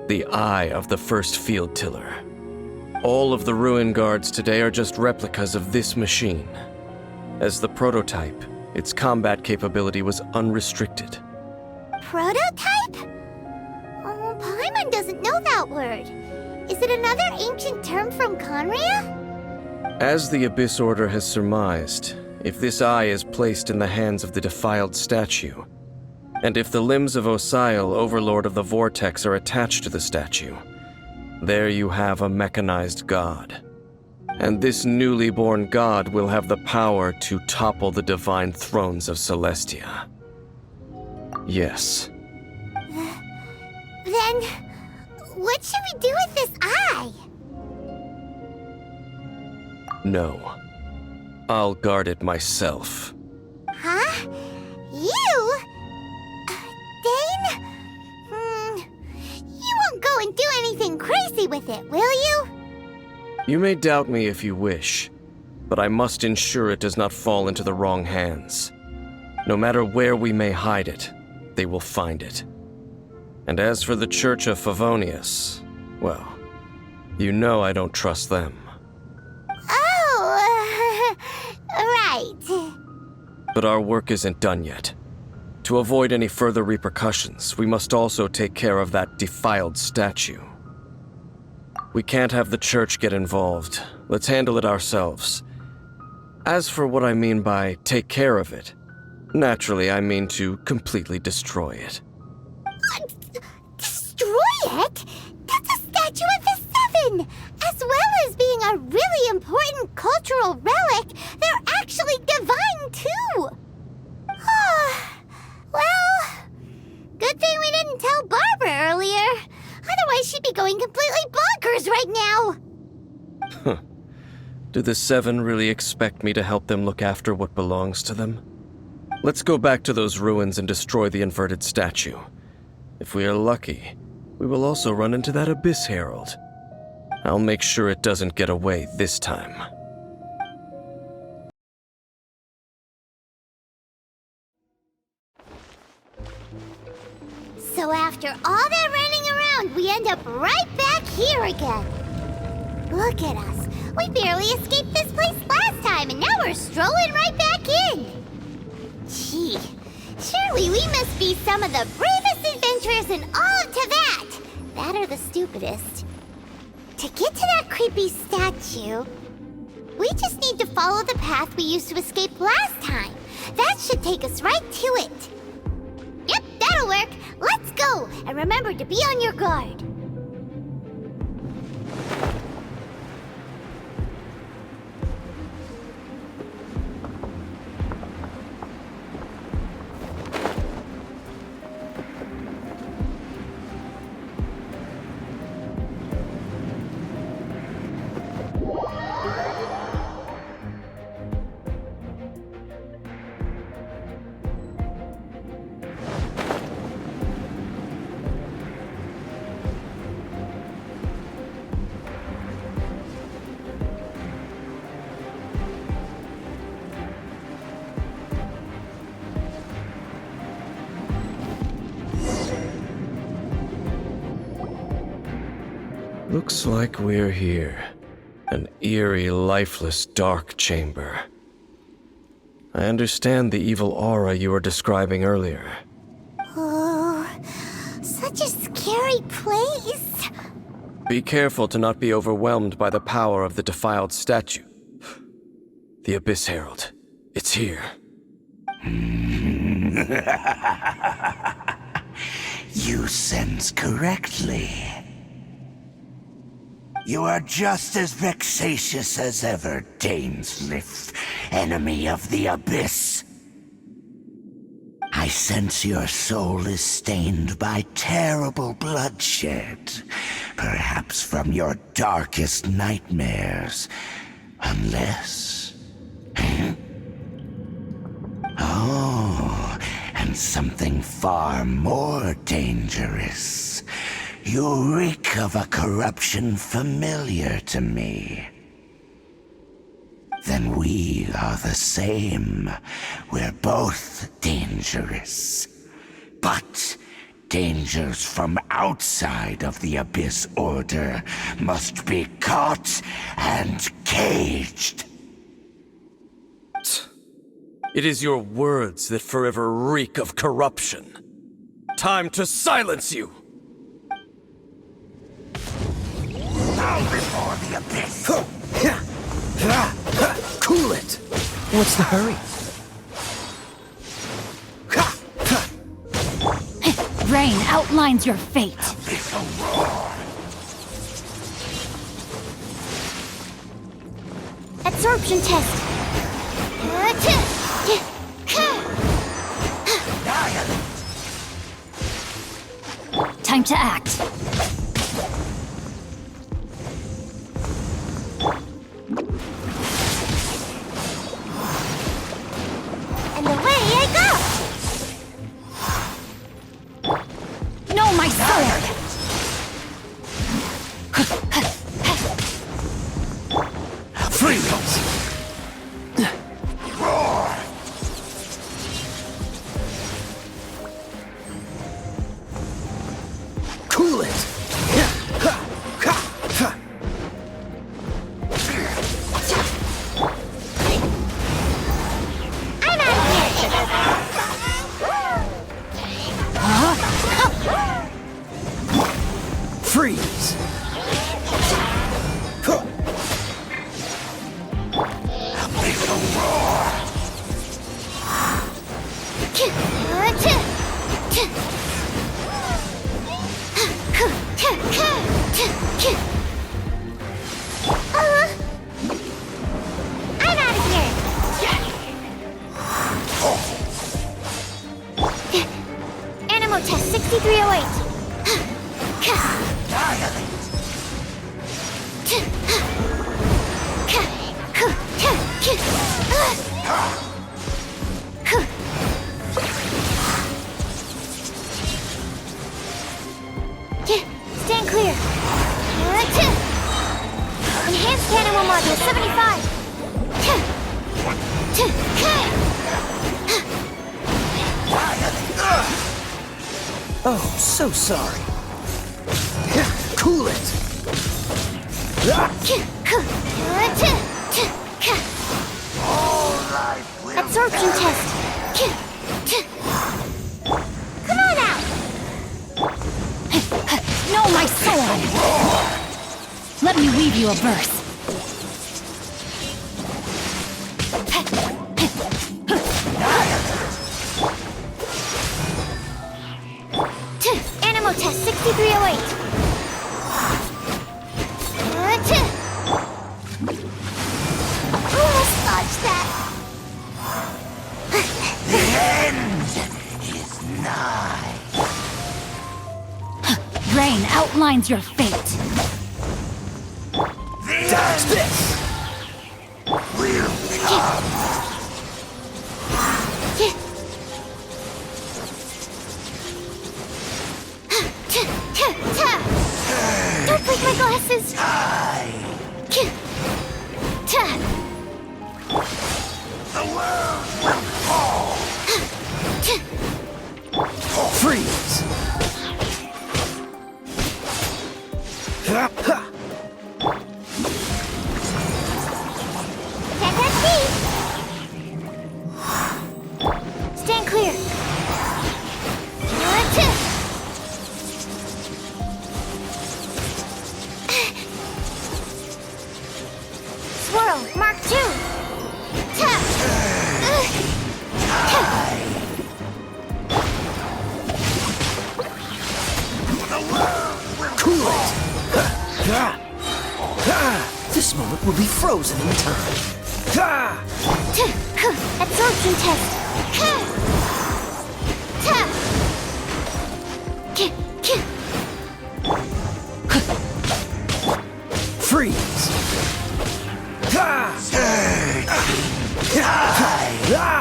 The eye of the first field tiller. All of the ruin guards today are just replicas of this machine. As the prototype, its combat capability was unrestricted. prototype? Oh, Paimon doesn't know that word. Is it another ancient term from Conria? As the Abyss Order has surmised, if this eye is placed in the hands of the defiled statue, and if the limbs of Osial, Overlord of the Vortex, are attached to the statue, there you have a mechanized god. And this newly born god will have the power to topple the divine thrones of Celestia. Yes. Then, what should we do with this eye? No. I'll guard it myself. Huh? You? Dane? You won't go and do anything crazy with it, will you? You may doubt me if you wish, but I must ensure it does not fall into the wrong hands. No matter where we may hide it, they will find it. And as for the Church of Favonius, well, you know I don't trust them. Oh, right. But our work isn't done yet. To avoid any further repercussions, we must also take care of that defiled statue. We can't have the church get involved. Let's handle it ourselves. As for what I mean by take care of it, naturally I mean to completely destroy it. Destroy it? That's a statue of the Seven! As well as being a really important cultural relic, they're actually divine too! Well, good thing we didn't tell Barbara earlier. Otherwise she'd be going completely bonkers right now! Do the Seven really expect me to help them look after what belongs to them? Let's go back to those ruins and destroy the inverted statue. If we are lucky, we will also run into that Abyss Herald. I'll make sure it doesn't get away this time. So after all that running around, we end up right back here again. Look at us. We barely escaped this place last time, and now we're strolling right back in. Surely we must be some of the bravest adventurers in all of Teyvat! That or the stupidest. To get to that creepy statue, we just need to follow the path we used to escape last time. That should take us right to it. Yep, that'll work. Let's go! And remember to be on your guard. Looks like we're here. An eerie, lifeless, dark chamber. I understand the evil aura you were describing earlier. Oh, such a scary place. Be careful to not be overwhelmed by the power of the defiled statue. The Abyss Herald. It's here. You sense correctly. You are just as vexatious as ever, Dainsleif, enemy of the Abyss. I sense your soul is stained by terrible bloodshed, perhaps from your darkest nightmares, unless... Oh, and something far more dangerous. You reek of a corruption familiar to me. Then we are the same. We're both dangerous. But dangers from outside of the Abyss Order must be caught and caged. It is your words that forever reek of corruption. Time to silence you! Bow before the Abyss! Cool it! What's the hurry? Rain outlines your fate. Abyssal roar! Absorption test. Time to act. And away I go! No, my sword! Freeze! Roar! Cool it! I'm out of here! Freeze! Abyssal roar! I'm out of here! Animal test 6308. Stand clear. Enhanced animal module 75. Oh, so sorry. Cool it! All life will Absorption perish. test. Come on out! No, my sword! Let me weave you a verse. Animal test 6308. Almost dodged that. The end is nigh. Rain outlines your fate. Dodge this! Will come. Don't break my glasses. The world will fall. Freeze! Ha, ha. Stand clear. Swirl, Mark 2. Cool it! Ha, ha. This moment will be frozen in time. Ha! Absorption test. Freeze! Ha! Ha!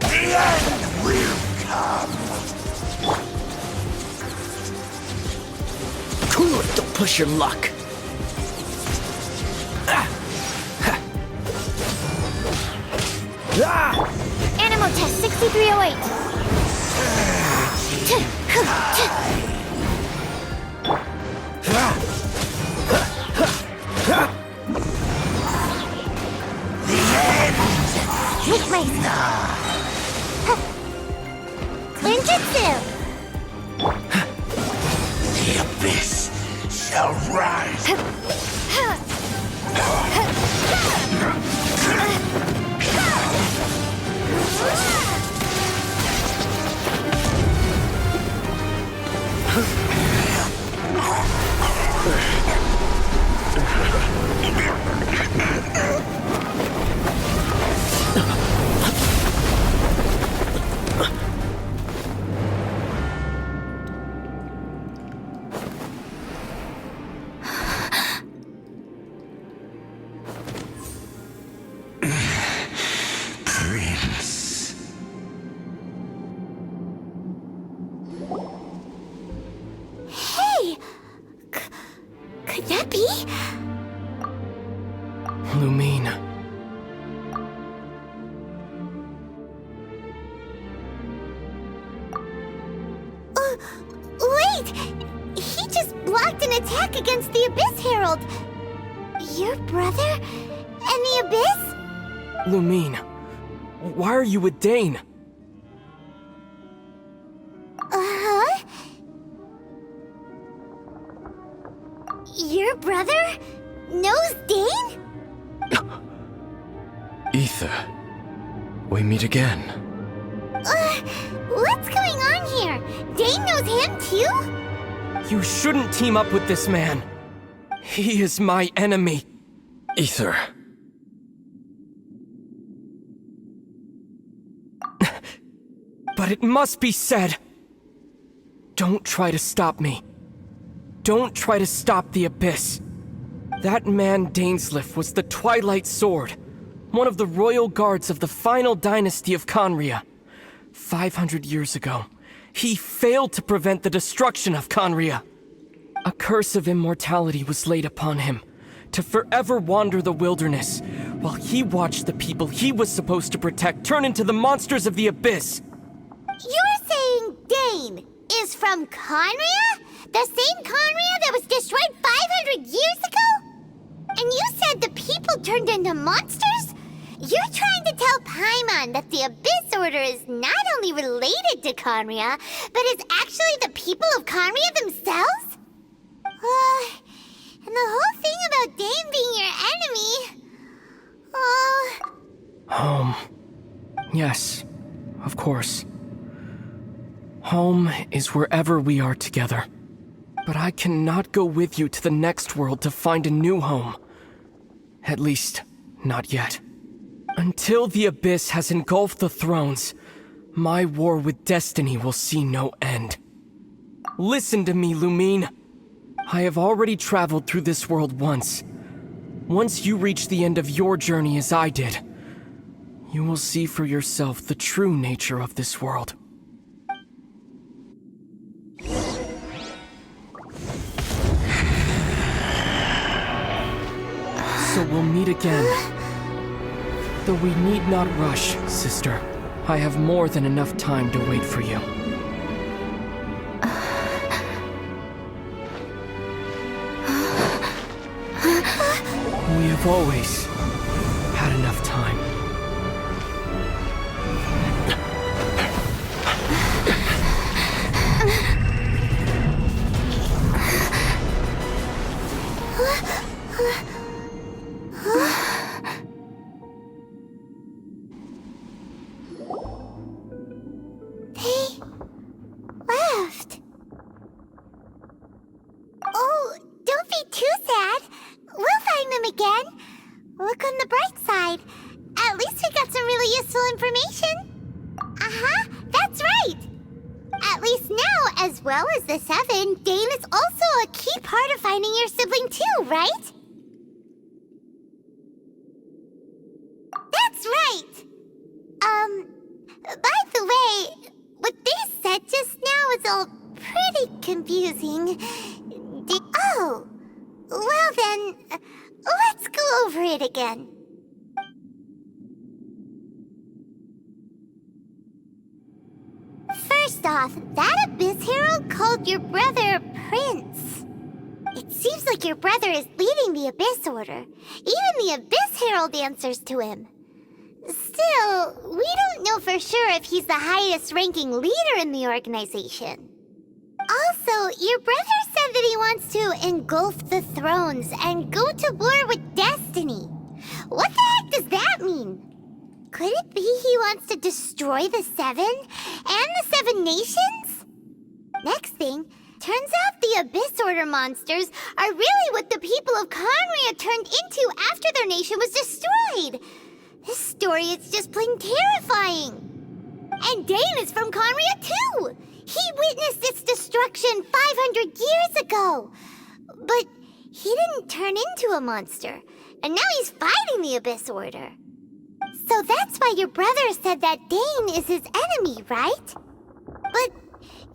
The end will come. Cool it, don't push your luck. Animal test 6308. Weak race. Ninjutsu. The abyss shall rise. Prince. Hey! Could that be? Lumine. Wait! He just blocked an attack against the Abyss Herald. Your brother and the Abyss? Lumine. Why are you with Dane? Uh-huh? Your brother knows Dane? Ether. We meet again. What's going on here? Dane knows him too? You shouldn't team up with this man. He is my enemy. Ether. But it must be said. Don't try to stop me. Don't try to stop the Abyss. That man Dainsleif was the Twilight Sword, one of the royal guards of the final dynasty of Conria. 500 years ago, he failed to prevent the destruction of Conria. A curse of immortality was laid upon him, to forever wander the wilderness, while he watched the people he was supposed to protect turn into the monsters of the Abyss. You're saying Dane is from Conria? The same Conria that was destroyed 500 years ago? And you said the people turned into monsters? You're trying to tell Paimon that the Abyss Order is not only related to Conria, but is actually the people of Conria themselves? And the whole thing about Dane being your enemy... Home. Yes, of course. Home is wherever we are together. But I cannot go with you to the next world to find a new home. At least, not yet. Until the Abyss has engulfed the thrones, my war with destiny will see no end. Listen to me, Lumine. I have already traveled through this world once. Once you reach the end of your journey as I did, you will see for yourself the true nature of this world. So we'll meet again. Though we need not rush, sister. I have more than enough time to wait for you. We have always had enough time. They left. Oh, don't be too sad. We'll find them again. Look on the bright side. At least we got some really useful information. Uh-huh, that's right. At least now, as well as the Seven, Dane is also a key part of finding your sibling too, right? That's right. By the way, what they said just now is all pretty confusing. Oh, well then, let's go over it again. First off, that Abyss Herald called your brother Prince. It seems like your brother is leading the Abyss Order. Even the Abyss Herald answers to him. Still, we don't know for sure if he's the highest-ranking leader in the organization. Also, your brother said that he wants to engulf the thrones and go to war with destiny. What the heck does that mean? Could it be he wants to destroy the Seven and the Seven Nations? Next thing, turns out the Abyss Order monsters are really what the people of Conria turned into after their nation was destroyed. This story is just plain terrifying. And Dane is from Conria too. He witnessed its destruction 500 years ago. But he didn't turn into a monster. And now he's fighting the Abyss Order. So that's why your brother said that Dane is his enemy, right? But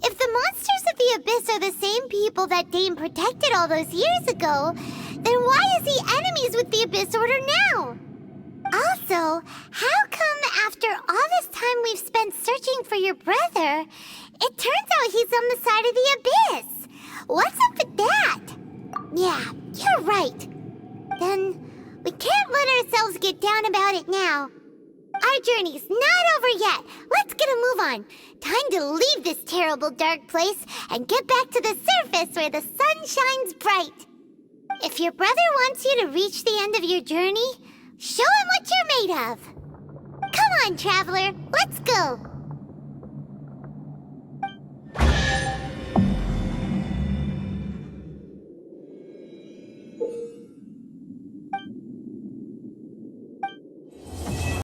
if the monsters of the Abyss are the same people that Dane protected all those years ago, then why is he enemies with the Abyss Order now? Also, how come after all this time we've spent searching for your brother, it turns out he's on the side of the Abyss? What's up with that? Yeah, you're right. Then we can't let ourselves get down about it now. Our journey's not over yet. Let's get a move on. Time to leave this terrible dark place and get back to the surface where the sun shines bright. If your brother wants you to reach the end of your journey, show him what you're made of. Come on, traveler, let's go.